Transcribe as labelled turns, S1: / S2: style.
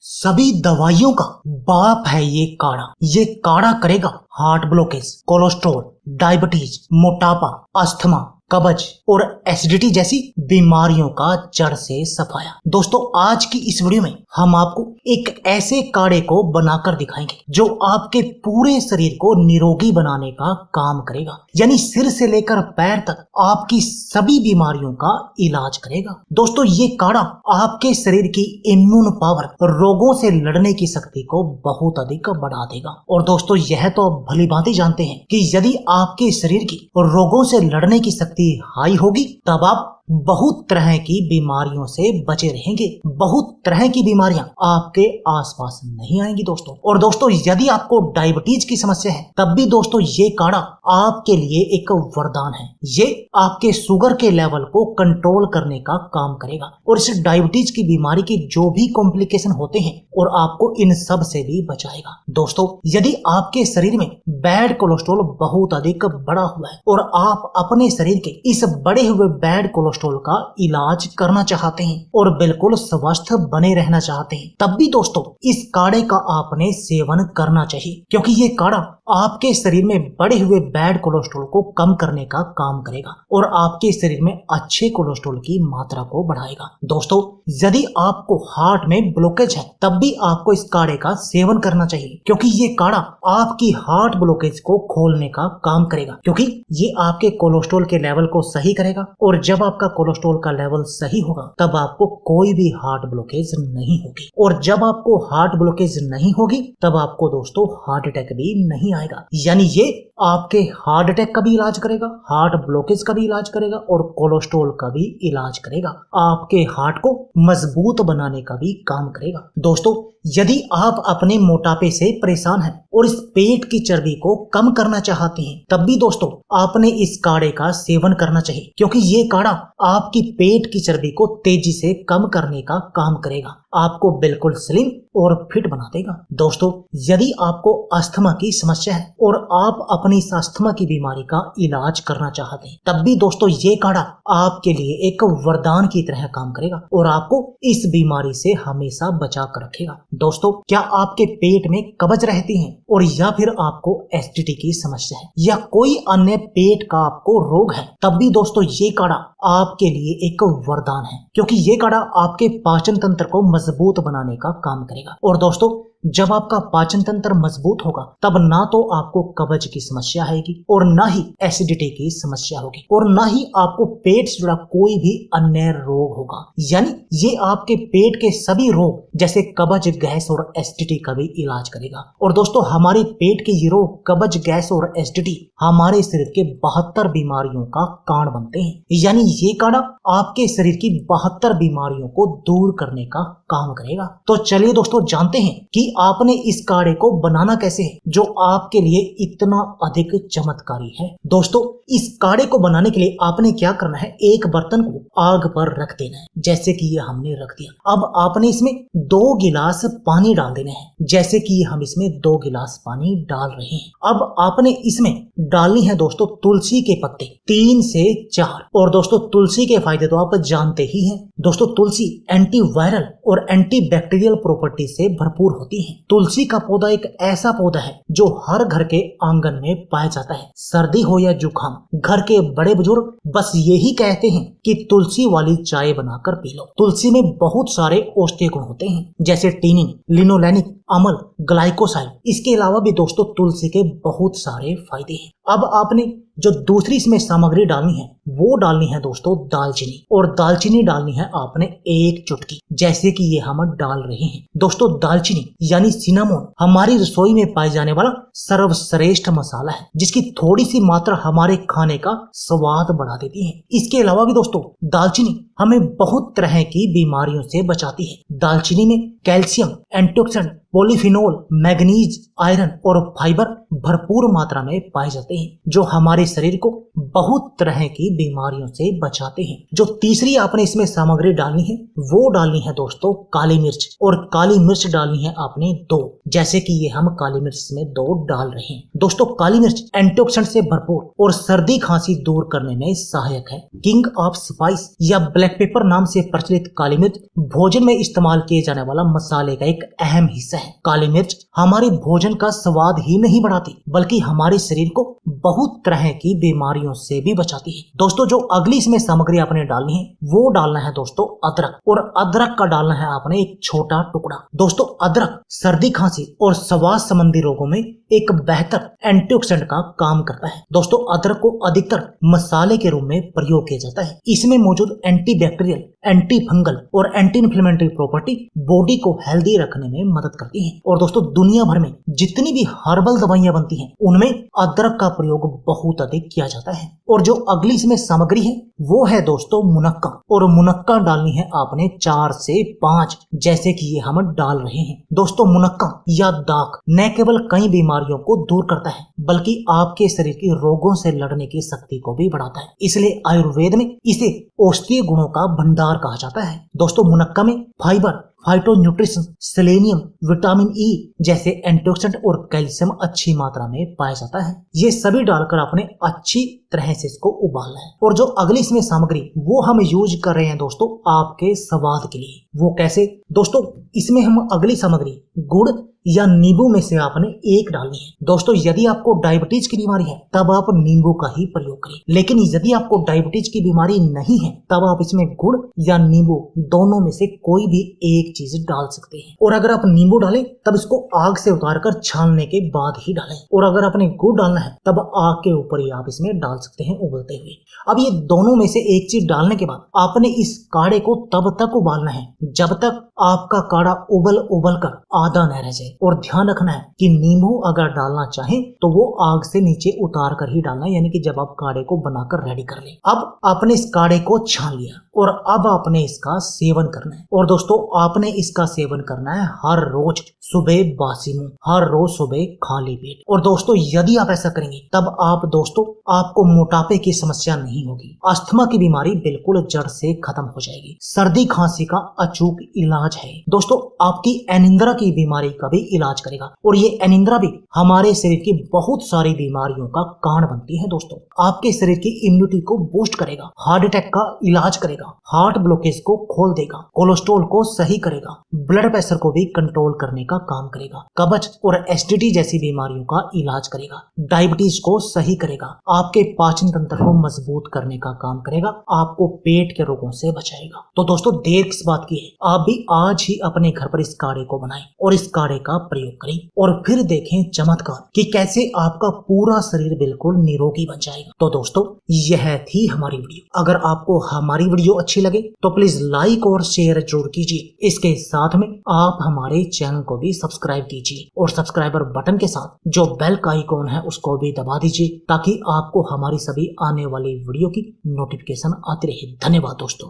S1: सभी दवाइयों का बाप है ये काढ़ा। ये काढ़ा करेगा हार्ट ब्लॉकेज, कोलेस्ट्रॉल, डायबिटीज, मोटापा, अस्थमा, कब्ज और एसिडिटी जैसी बीमारियों का जड़ से सफाया। दोस्तों, आज की इस वीडियो में हम आपको एक ऐसे काढ़े को बनाकर दिखाएंगे जो आपके पूरे शरीर को निरोगी बनाने का काम करेगा, यानी सिर से लेकर पैर तक आपकी सभी बीमारियों का इलाज करेगा। दोस्तों, ये काढ़ा आपके शरीर की इम्यून पावर, रोगों से लड़ने की शक्ति को बहुत अधिक बढ़ा देगा। और दोस्तों, यह तो आप भली भांति जानते हैं कि यदि आपके शरीर की रोगों से लड़ने की शक्ति हाई होगी तब आप बहुत तरह की बीमारियों से बचे रहेंगे। बहुत तरह की बीमारियां आपके आसपास नहीं आएंगी दोस्तों। और दोस्तों, यदि आपको डायबिटीज की समस्या है तब भी दोस्तों ये काढ़ा आपके लिए एक वरदान है। ये आपके शुगर के लेवल को कंट्रोल करने का काम करेगा और इस डायबिटीज की बीमारी के जो भी कॉम्प्लिकेशन होते हैं और आपको इन सब से भी बचाएगा। दोस्तों, यदि आपके शरीर में बैड कोलेस्ट्रॉल बहुत अधिक बढ़ा हुआ है और आप अपने शरीर के इस बढ़े हुए बैड कोलेस्ट्रॉल का इलाज करना चाहते हैं और बिल्कुल स्वस्थ बने रहना चाहते हैं, तब भी दोस्तों इस काढ़े का आपने सेवन करना चाहिए, क्योंकि ये काढ़ा आपके शरीर में बढ़े हुए बैड कोलेस्ट्रॉल को कम करने का काम करेगा और आपके शरीर में अच्छे कोलेस्ट्रॉल की मात्रा को बढ़ाएगा। दोस्तों, यदि आपको हार्ट में ब्लॉकेज है तब भी आपको इस काढ़े का सेवन करना चाहिए, क्योंकि ये काढ़ा आपकी हार्ट ब्लॉकेज को खोलने का काम करेगा, क्योंकि ये आपके कोलेस्ट्रॉल के लेवल को सही करेगा और जब आपका कोलेस्ट्रॉल का लेवल सही होगा तब आपको कोई भी हार्ट ब्लॉकेज नहीं होगी और जब आपको हार्ट ब्लॉकेज नहीं होगी तब आपको दोस्तों हार्ट अटैक भी नहीं आएगा। यानी ये आपके हार्ट अटैक का भी इलाज करेगा, हार्ट ब्लॉकेज का भी इलाज करेगा और कोलेस्ट्रॉल का भी इलाज करेगा। आपके हार्ट को मजबूत बनाने का भी काम करेगा। दोस्तों, यदि आप अपने मोटापे से परेशान हैं और इस पेट की चर्बी को कम करना चाहते हैं तब भी दोस्तों आपने इस काढ़े का सेवन करना चाहिए, क्योंकि ये काढ़ा आपकी पेट की चर्बी को तेजी से कम करने का काम करेगा, आपको बिल्कुल स्लिम और फिट बना देगा। दोस्तों, यदि आपको अस्थमा की समस्या है और आप अपनी इस अस्थमा की बीमारी का इलाज करना चाहते हैं तब भी दोस्तों ये काढ़ा आपके लिए एक वरदान की तरह काम करेगा और आपको इस बीमारी से हमेशा बचा कर रखेगा। दोस्तों, क्या आपके पेट में कब्ज रहती है और या फिर आपको एसिडिटी की समस्या है या कोई अन्य पेट का आपको रोग है, तब भी दोस्तों ये काढ़ा आपके लिए एक वरदान है, क्योंकि ये काढ़ा आपके पाचन तंत्र को मजबूत बनाने का काम करेगा। और दोस्तों, जब आपका पाचन तंत्र मजबूत होगा तब ना तो आपको कब्ज की समस्या आएगी और ना ही एसिडिटी की समस्या होगी और ना ही आपको पेट से जुड़ा कोई भी अन्य रोग होगा। यानी ये आपके पेट के सभी रोग जैसे कब्ज, गैस और एसिडिटी का भी इलाज करेगा। और दोस्तों, हमारे पेट के ये रोग कब्ज, गैस और एसिडिटी हमारे शरीर के 72 बीमारियों का कारण बनते हैं। यानी ये काढ़ा आपके शरीर की 72 बीमारियों को दूर करने का काम करेगा। तो चलिए दोस्तों, जानते हैं कि आपने इस काढ़े को बनाना कैसे है जो आपके लिए इतना अधिक चमत्कारी है। दोस्तों, इस काढ़े को बनाने के लिए आपने क्या करना है, एक बर्तन को आग पर रख देना है, जैसे कि ये हमने रख दिया। अब आपने इसमें 2 गिलास पानी डाल देने हैं, जैसे कि हम इसमें 2 गिलास पानी डाल रहे हैं। अब आपने इसमें डालनी है दोस्तों तुलसी के पत्ते 3 से 4। और दोस्तों, तुलसी के फायदे तो आप जानते ही हैं। दोस्तों, तुलसी एंटीवायरल और एंटीबैक्टीरियल प्रॉपर्टी से भरपूर होती है। तुलसी का पौधा एक ऐसा पौधा है जो हर घर के आंगन में पाया जाता है। सर्दी हो या जुकाम, घर के बड़े बुजुर्ग बस यही कहते हैं कि तुलसी वाली चाय बनाकर पी लो। तुलसी में बहुत सारे औषधीय गुण होते हैं, जैसे टीनिन, लिनोलेनिक, अम्ल, ग्लाइकोसाइड। इसके अलावा भी दोस्तों तुलसी के बहुत सारे फायदे हैं। अब आपने जो दूसरी इसमें सामग्री डालनी है वो डालनी है दोस्तों दालचीनी, और दालचीनी डालनी है आपने 1 चुटकी, जैसे कि ये हम डाल रहे हैं। दोस्तों, दालचीनी यानी सिनामोन हमारी रसोई में पाए जाने वाला सर्वश्रेष्ठ मसाला है, जिसकी थोड़ी सी मात्रा हमारे खाने का स्वाद बढ़ा देती है। इसके अलावा भी दोस्तों दालचीनी हमें बहुत तरह की बीमारियों से बचाती है। दालचीनी में calcium, antioxidant, polyphenol, manganese, iron और फाइबर भरपूर मात्रा में पाए जाते हैं, जो हमारे शरीर को बहुत तरह की बीमारियों से बचाते हैं। जो तीसरी आपने इसमें सामग्री डालनी है वो डालनी है दोस्तों काली मिर्च, और काली मिर्च डालनी है आपने 2, जैसे कि ये हम काली मिर्च में 2 डाल रहे हैं। दोस्तों काली मिर्च एंटीऑक्सीडेंट से भरपूर और सर्दी खांसी दूर करने में सहायक है। किंग ऑफ स्पाइस या ब्लैक पेपर नाम से प्रचलित काली मिर्च भोजन में इस्तेमाल किए जाने वाला मसाले का एक अहम हिस्सा है। काली मिर्च हमारे भोजन का स्वाद ही नहीं बढ़ाती बल्कि हमारे शरीर को बहुत तरह की बीमारियों से भी बचाती है। दोस्तों जो अगली इसमें सामग्री आपने डालनी है वो डालना है दोस्तों अदरक, और अदरक का डालना है आपने एक छोटा टुकड़ा। दोस्तों अदरक सर्दी खांसी और श्वास संबंधी रोगों में एक बेहतर एंटीऑक्सीडेंट का काम करता है। दोस्तों अदरक को अधिकतर मसाले के रूप में प्रयोग किया जाता है। इसमें मौजूद एंटीबैक्टीरियल, एंटी फंगल और एंटी इन्फ्लेमेटरी प्रॉपर्टी बॉडी को हेल्दी रखने में मदद करती है। और दोस्तों दुनिया भर में जितनी भी हर्बल दवाइयां बनती हैं उनमें अदरक का प्रयोग बहुत अधिक किया जाता है। और जो अगली इसमें सामग्री है वो है दोस्तों मुनक्का, और मुनक्का डालनी है आपने 4 से 5, जैसे कि ये हम डाल रहे हैं। दोस्तों मुनक्का या दाक न केवल कई बीमारियों को दूर करता है बल्कि आपके शरीर की रोगों से लड़ने की शक्ति को भी बढ़ाता है। इसलिए आयुर्वेद में इसे औषधीय गुणों का भंडार कहा जाता है। दोस्तों मुनक्का में फाइबर, फाइटोन्यूट्रिशन, सेलेनियम, विटामिन ई जैसे एंटीऑक्सीडेंट और कैल्शियम अच्छी मात्रा में पाया जाता है। ये सभी डालकर आपने अच्छी तरह से इसको उबालना है। और जो अगली इसमें सामग्री वो हम यूज कर रहे हैं दोस्तों आपके स्वाद के लिए। वो कैसे? दोस्तों इसमें हम अगली सामग्री गुड़ या नींबू में से आपने 1 डालनी है। दोस्तों यदि आपको डायबिटीज की बीमारी है तब आप नींबू का ही प्रयोग करें, लेकिन यदि आपको डायबिटीज की बीमारी नहीं है तब आप इसमें गुड़ या नींबू दोनों में से कोई भी एक चीज डाल सकते हैं। और अगर आप नींबू डालें तब इसको आग से उतारकर छानने के बाद ही डालें, और अगर आपने गुड़ डालना है तब आग के ऊपर ही आप इसमें डाल सकते हैं उबलते हुए। अब ये दोनों में से एक चीज डालने के बाद आपने इस काढ़े को तब तक उबालना है जब तक आपका काढ़ा उबल कर आधा न रह जाए। और ध्यान रखना है कि नींबू अगर डालना चाहें तो वो आग से नीचे उतार कर ही डालना है, यानी कि जब आप काढ़े को बनाकर रेडी कर लें। अब आपने इस काढ़े को छान लिया और अब आपने इसका सेवन करना है। और दोस्तों आपने इसका सेवन करना है हर रोज सुबह बासी मुंह, हर रोज सुबह खाली पेट। और दोस्तों यदि आप ऐसा करेंगे तब आप दोस्तों आपको मोटापे की समस्या नहीं होगी, अस्थमा की बीमारी बिल्कुल जड़ से खत्म हो जाएगी, सर्दी खांसी का अचूक इलाज है। दोस्तों आपकी अनिंद्रा की बीमारी का भी इलाज करेगा, और ये अनिंद्रा भी हमारे शरीर की बहुत सारी बीमारियों का कारण बनती है। दोस्तों आपके शरीर की इम्यूनिटी को बूस्ट करेगा, हार्ट अटैक का इलाज करेगा, हार्ट ब्लॉकेज को खोल देगा, कोलेस्ट्रॉल को सही करेगा, ब्लड प्रेशर को भी कंट्रोल करने का काम करेगा, कब्ज और एसिडिटी जैसी बीमारियों का इलाज करेगा, डायबिटीज को सही करेगा, आपके पाचन तंत्र को मजबूत करने का काम करेगा, आपको पेट के रोगों से बचाएगा। तो दोस्तों देर किस बात की है, आप भी आज ही अपने घर पर इस काढ़े को बनाएं और इस काढ़े का प्रयोग करें, और फिर देखें चमत्कार कि कैसे आपका पूरा शरीर बिल्कुल निरोगी बन जाएगा। तो दोस्तों यह थी हमारी वीडियो। अगर आपको हमारी वीडियो अच्छी लगे तो प्लीज लाइक और शेयर जरूर कीजिए। इसके साथ में आप हमारे चैनल को भी सब्सक्राइब कीजिए, और सब्सक्राइबर बटन के साथ जो बेल का आइकॉन है उसको भी दबा दीजिए ताकि आपको हमारी सभी आने वाली वीडियो की नोटिफिकेशन आती रहे। धन्यवाद दोस्तों।